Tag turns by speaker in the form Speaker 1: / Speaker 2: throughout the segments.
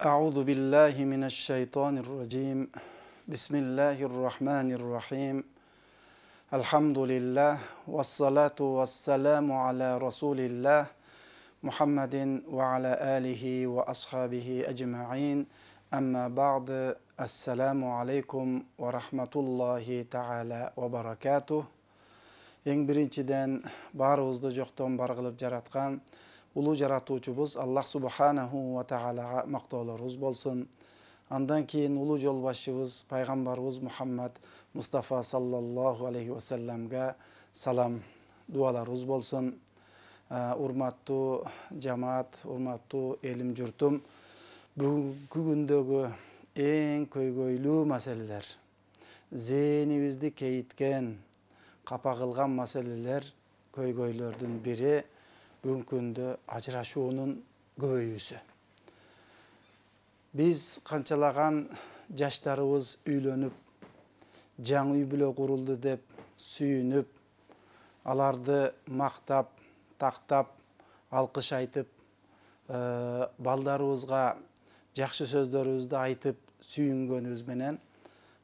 Speaker 1: Euzu billahi mineşşeytanirracim. Bismillahirrahmanirrahim. Elhamdülillah ve salatu ve selamu ala Resulillah Muhammedin ve ala alihi ve ashabihi ecma'in. Amma ba'd. Esselamu aleyküm ve rahmetullahi teala ve berekatuh. Eң birinçiden barыбызды жоқтон бар кылып жараткан улуу жаратуучубуз Аллах субханаху ва тааляга мактоолорубуз болсун. Андан кийин улуу жолбашчыбыз пайгамбарыбыз Мухаммад Мустафа саллаллаху алейхи ва салламга салам, дуаларыбыз болсун. Урматтуу жамаат, урматтуу элим журтум, бүгүнкү күндөгү эң көйгөйлүү маселелер, зээнибизди кейиткен, капа кылган маселелер, көйгөйлөрдүн бири бүгүнкү күндө ажырашуунун көбөйүүсү. Биз канчалаган жаштарыбыз үйлөнүп, жаңы үй бүлө курулду деп сүйүнүп, аларды мактап, тактап, алкыш айтып, балдарыбызга жакшы сөздөрүбүздү айтып сүйүнгөнүбүз менен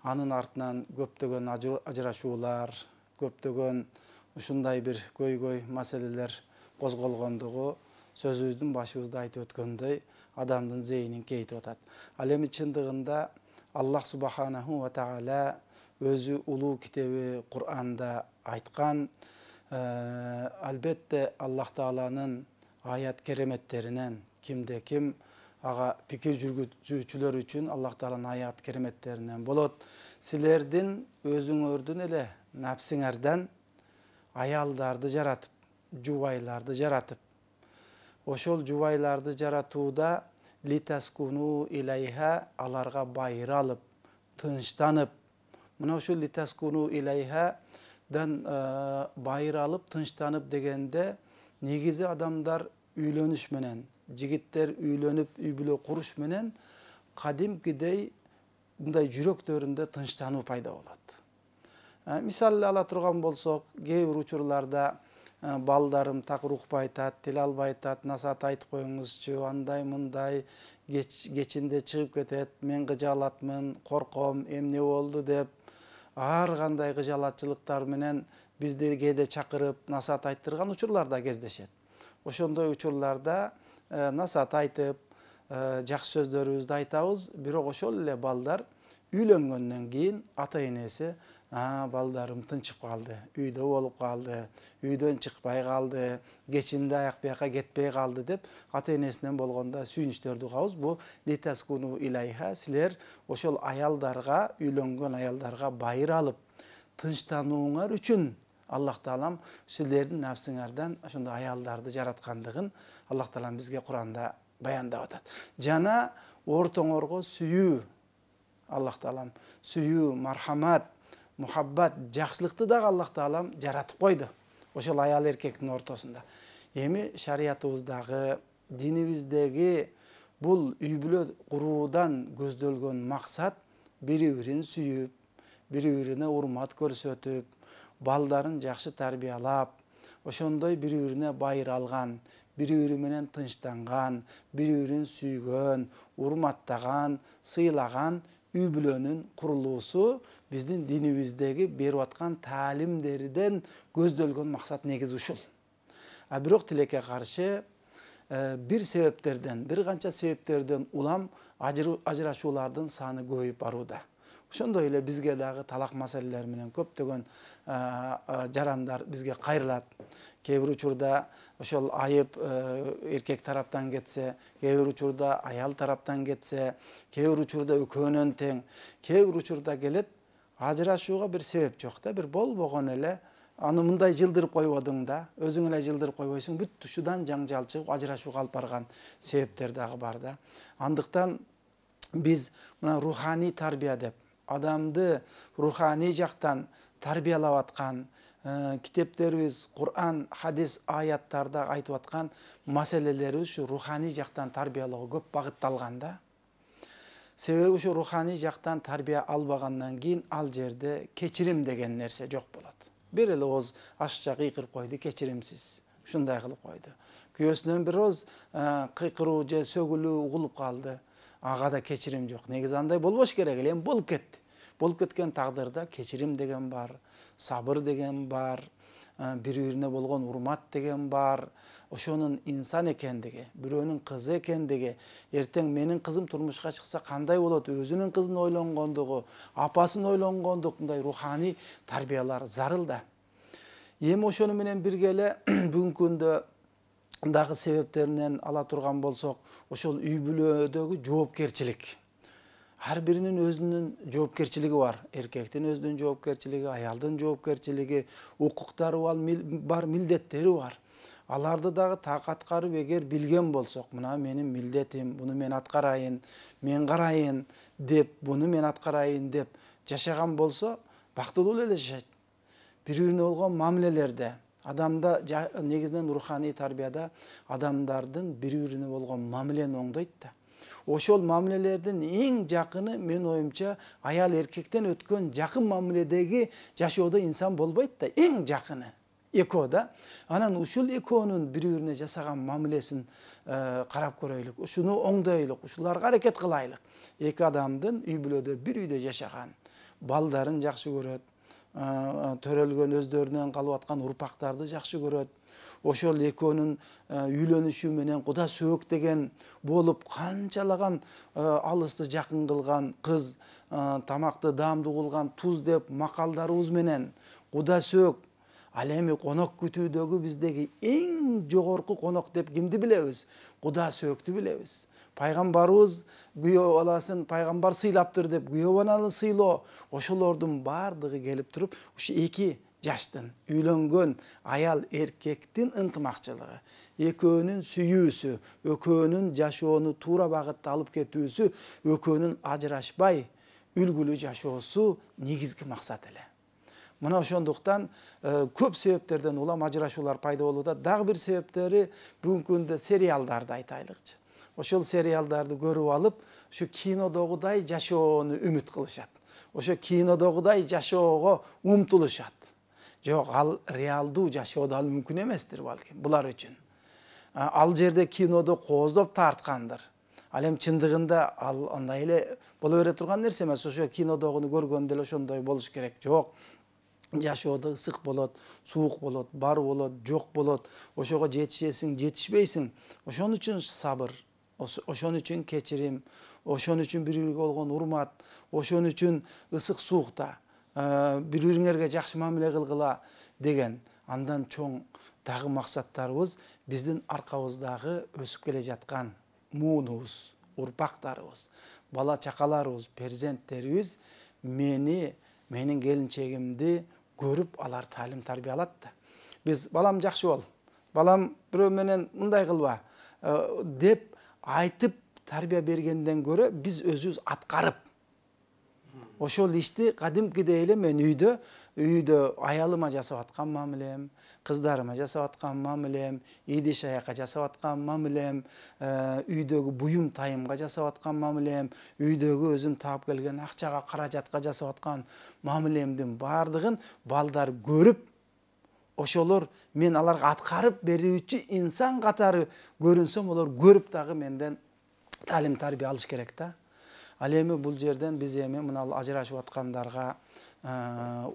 Speaker 1: анын артынан көптөгөн ажырашуулар, көптөгөн ушундай бир көйгөй маселелер козголгондугу сөзүбүздүн башыбызда айтып өткөндөй адамдын зээнин кейитип атат. Ал эми чындыгында Аллах субханаху ва тааля өзү улуу китеби Кур'анда айткан, албетте Аллах тааланын аят кереметтеринен кимде ким ага пикир жүргүзүүчүлөр үчүн Аллах тааланын аят кереметтеринен болот. Силердин өзүңөрдүн эле напсиңерден аялдарды жаратып, жубайларды жаратып, ошол жубайларды жаратууда литаскуну илайха, аларга байыр алып, тынчтанып, мына ушул литаскуну илайхадан байыр алып, тынчтанып дегенде негизи адамдар үйлөнүш менен, жигиттер үйлөнүп, үй бүлө куруш менен кадимкидей мындай жүрөктөрүндө тынчтануу пайда болот. Мисал ала турган болсок, кээ бир учурларда балдарым такыр укпай атат, тил албай атат, насаат айтып коюңузчу, андай мындай кечинде чыгып кетет, мен кыжаалатмын, корком, эмне болду деп ар кандай кыжаалатчылыктар менен бизди кээде чакырып насаат айттырган учурлар да кездешет. Ошондой учурларда насаат айтып, жакшы сөздөрүбүздү айтабыз, бирок ошол эле балдар үйлөнгөндөн кийин ата энеси балдарым тынчып калды, үйдө болуп калды, үйдөн чыкпай калды, кечинде аяк бияка кетпей калды деп ата энесинен болгондо сүйүнүчтөрдү угабыз. Бу литаскуну илайха, силер ошол аялдарга, үйлөнгөн аялдарга байыр алып, тынчтанууңар үчүн Аллах таалам силердин напсыңардан ошондой аялдарды жараткандыгын Аллах таалам бизге Куранда баяндап атат. Жана ортоңорго сүйүү, Аллах таалам сүйүү, мархамат, мухаббат, жакшылыкты дагы Аллах таалам жаратып койду ошол аял эркектин ортосунда. Эми шариятыбыздагы, динибиздеги бул үй бүлө куруудан көздөлгөн максат бири-бирин сүйүп, бири-бирине урмат көрсөтүп, балдарын жакшы тарбиялап, ошондой бири-бирине байыр алган, бири-бири менен тынчтанган, бири-бирин сүйгөн, урматтаган, сыйлаган үй бүлөнүн курулуусу биздин динибиздеги берип аткан таалимдерден көздөлгөн максат негизи ушул. Бирок тилекке каршы бир себептерден, бир канча себептерден улам ажырашуулардын саны көбөйүп барууда. Ошондой эле бизге дагы талак маселелери менен көптөгөн жарандар бизге кайрылат. Кээ бир учурда ошол айып эркек тараптан кетсе, кээ бир учурда аял тараптан кетсе, кээ бир учурда экөөнөн тең, кээ бир учурда келет ажырашууга бир себеп жок да, бир болбогон эле аны мындай жылдырып койбодуң да, өзүң эле жылдырып койбойсуң, бүт ушудан жаңжал чыгып ажырашууга алып барган себептер дагы бар да. Андыктан биз мына руханий тарбия деп, адамды руханий жактан тарбиялап аткан китептерибиз, Кур'ан, хадис, аяттарда айтып аткан маселелери ушу руханий жактан тарбиялоого көп багытталган да. Себеби ушу руханий жактан тарбия албагандан кийин ал жерде кечирим деген нерсе жок болот. Бир эле ооз ашыкча кыйкырып койду, кечиримсиз. ушундай кылып койду. Күйөөсүнөн бир оз кыйкыруу же сөгүлүү угулуп калды. ага да кечирим жок. Негизи андай болбош керек эле, эми болуп кетти. Болуп кеткен тагдырда кечирим деген бар, сабыр деген бар, бири-бирине болгон урмат деген бар. Ошонун инсан экендиги, бирөөнүн кызы экендиги, эртең менин кызым турмушка чыкса кандай болот, өзүнүн кызын ойлонгондугу, апасын ойлонгондугу, мындай руханий тарбиялар зарыл да. Эми ошону менен бирге эле бүгүнкү күндө дагы себептеринен ала турган болсок, ошол үй бүлөдөгү жоопкерчилик. Ар биринин өзүнүн жоопкерчилиги бар. Эркектин өзүнүн жоопкерчилиги, аялдын жоопкерчилиги, укуктары бар, милдеттери бар. Аларды дагы так аткарып эгер билген болсок, мына менин милдетим, буну мен аткарайын, мен карайын деп, буну мен аткарайын деп жашаган болсо, бактылуу эле жашайт. Бири-бирине болгон мамилелерде, адамда негизинен руханий тарбияда адамдардын бири-бирине болгон мамилени оңдойт да. Ошол мамилелердин эң жакыны мен оюмча аял эркектен өткөн жакын мамиледеги жашоодо инсан болбойт да, эң жакыны экөө да. Анан ушул экөөнүн бири-бирине жасаган мамилесин карап көрөйлүк, ушуну оңдойлук, ушуларга аракет кылайлык. Эки адамдын үй бүлөдө бир үйдө жашаган, балдарын жакшы көрөт, төрөлгөн өздөрүнөн калып аткан урпактарды жакшы көрөт. Ошол экөөнүн үйлөнүшү менен куда сөөк деген болуп канчалаган алысты жакын кылган кыз, тамакты даамдуу кылган туз деп макалдарыбыз менен куда сөөк. Ал эми конок күтүүдөгү биздеги эң жогорку конок деп кимди билебиз? Куда сөөктү билебиз. Пайгамбарыбыз күйөө баласын пайгамбар сыйлаптыр деп күйөө баланы сыйлоо, ошолордун бардыгы келип туруп, ушу эки жаштын үйлөнгөн аял эркектин ынтымакчылыгы, экөөнүн сүйүүсү, экөөнүн жашоону туура багытта алып кетүүсү, экөөнүн ажырашпай үлгүлүү жашоосу негизги максат эле. Мына ошондуктан көп себептерден улам ажырашуулар пайда болуп атат. Дагы бир себептери бүгүнкү күндө сериалдарды айтайлыкчы. Ошол сериалдарды көрүп алып, ушу кинодогудай жашоону үмүт кылышат. Ошо кинодогудай жашоого умтулушат. Жок, ал реалдуу жашоодо ал мүмкүн эместир балким булар үчүн. Ал жерде кинодо кооздоп тарткандыр. Ал эми чындыгында ал андай эле боло бере турган нерсе эмес. Ошо кинодогуну көргөндө эле ошондой болуш керек. Жок. Жашоодо ысык болот, суук болот, бар болот, жок болот. Ошого жетишесиң, жетишпейсиң. Ошон үчүн сабыр, ошон үчүн кечирим, ошон үчүн бири-бириге болгон урмат, ошон үчүн ысык суукта бири-бириңерге жакшы мамиле кылгыла деген андан чоң дагы максаттарыбыз биздин аркабыздагы өсүп келе жаткан муунубуз, урпактарыбыз, бала чакаларыбыз, перзенттерибиз менин келинчегимди көрүп алар таалим тарбия алат да. Биз балам жакшы бол, балам бирөө менен мындай кылба деп айтып тарбия бергенден көрө биз өзүбүз аткарып ошол ишти кадимкидей эле мен үйдө аялыма жасап аткан мамилем, кыздарыма жасап аткан мамилем, идиш аякка жасап аткан мамилем, үйдөгү буюм тайымга жасап аткан мамилем, үйдөгү өзүм таап келген акчага, каражатка жасап аткан мамилемдин бардыгын балдар көрүп, ошолор мен аларга аткарып берүүчү инсан катары көрүнсөм, олар көрүп дагы менден таалим тарбия алыш керек да. Ал эми бул жерден биз эми мына ажырашып аткандарга,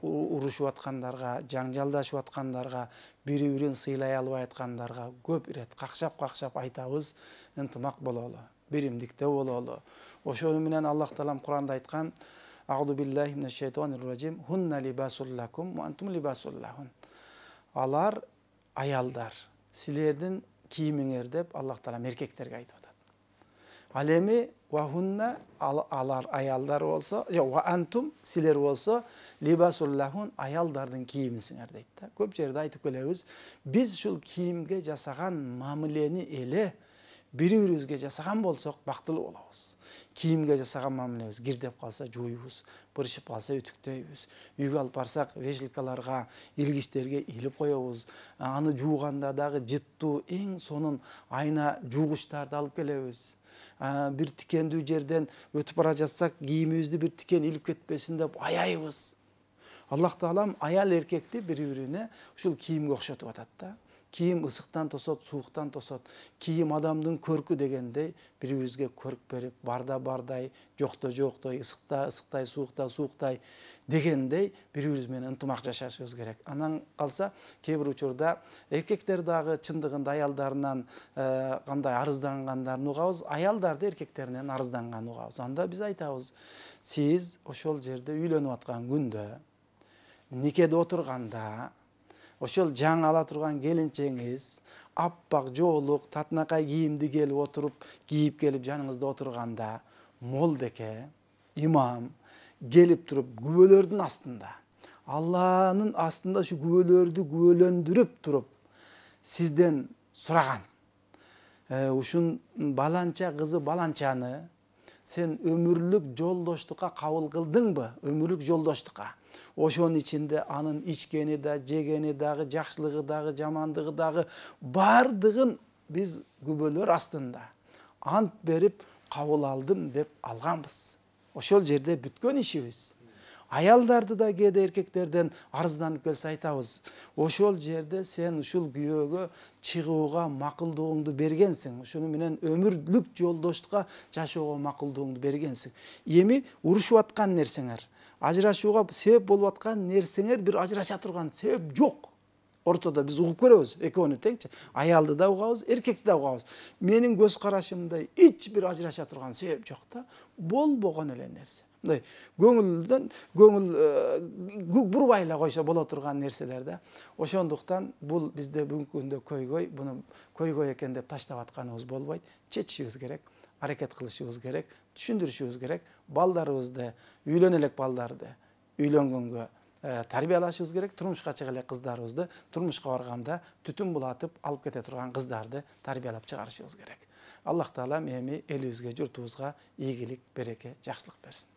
Speaker 1: урушуп аткандарга, жаңжалдашып аткандарга, бири-бирин сыйлай албай аткандарга көп ирет какшап айтабыз, ынтымак бололу, биримдикте бололу. Ошону менен Аллах Таалам Куранда айткан: "Аъуду биллахи минеш шайтанир раджим, хунна либасул лакум ва антум либасул лахун." Алар аялдар, силердин кийимиңер деп Аллах Таалам эркектерге айтып атат. Ал эми вахунна алар аялдар болсо, ва антум силер болсо либасул лахун аялдардын кийимисиңер дейт да. Көп жерде айтып келебиз, биз ушул кийимге жасаган мамилени эле бири-бирибизге жасаган болсок бактылуу болобуз. Кийимге жасаган мамилебиз кирдеп калса жууйбуз, бырышып калса үтүктөйбүз. Үйгө алып барсак вешалкаларга, илгичтерге илип коебуз. Аны жууганда дагы жыттуу эң сонун айна жуугучтарды алып келебиз. Бир тикендүү жерден өтүп бара жатсак, кийимибизди бир тикен илип кетпесин деп аяйбыз. Аллах Таалам аял эркекти бири-бирине ушул кийимге окшотуп атат да. Кийим ысыктан тосот, сууктан тосот. Кийим адамдын көркү дегендей, бири-бирибизге көрк берип, барда бардай, жокто жоктой, ысыкта ысыктай, суукта сууктай дегендей бири-бирибиз менен ынтымак жашашыбыз керек. Анан калса, кээ бир учурда эркектер дагы чындыгында аялдарынан кандай арыздангандарын угабыз, аялдар да эркектеринен арызданганын угабыз. Анда биз айтабыз, сиз ошол жерде үйлөнүп аткан күндө, никеде отурганда, ошол жаңы ала турган келинчеңиз аппак жоолук татынакай кийимди келип отуруп, кийип келип жаныңызда отурганда, молдеке, имам келип туруп күбөлөрдүн астында, Алланын астында ушу күбөлөрдү күбөлөндүрүп туруп сизден сураган. Ушун баланча кызы баланчаны сен өмүрлүк жолдоштукка кабыл кылдыңбы? Өмүрлүк жолдоштукка. Ошонун ичинде анын ичкени да, жегени дагы, жакшылыгы дагы, жамандыгы дагы бардыгын биз күбөлөр астында ант берип кабыл алдым деп алганбыз. Ошол жерде бүткөн ишибиз. Аялдарды да кээде эркектерден арызданып келсе айтабыз. Ошол жерде сен ушул күйөөгө чыгууга макулдугуңду бергенсиң. Ушуну менен өмүрлүк жолдоштукка жашоого макулдугуңду бергенсиң. Эми урушуп аткан нерсеңер, ажырашууга себеп болуп аткан нерсеңер бир ажыраша турган себеп жок. Ортодо биз угуп көрөбүз, экөөнү теңчи. Аялды да угабыз, эркекти да угабыз. Менин көз карашымда эч бир ажыраша турган себеп жок да. Болбогон эле нерсе. Мындай көңүл бурбай эле койсо боло турган нерселер да. Ошондуктан бул бизде бүгүнкү күндө көйгөй, буну көйгөй экен деп таштап атканыбыз болбойт. Чечишибиз керек, аракет кылышыбыз керек, түшүндүрүшүбүз керек. Балдарыбызды, үйлөнө элек балдарды үйлөнгөнгө тарбиялашыбыз керек. Турмушка чыга элек кыздарыбызды турмушка барганда түтүн булатып алып кете турган кыздарды тарбиялап чыгарышыбыз керек. Аллах Таала эми элибизге, журтубузга ийгилик, береке, жакшылык берсин.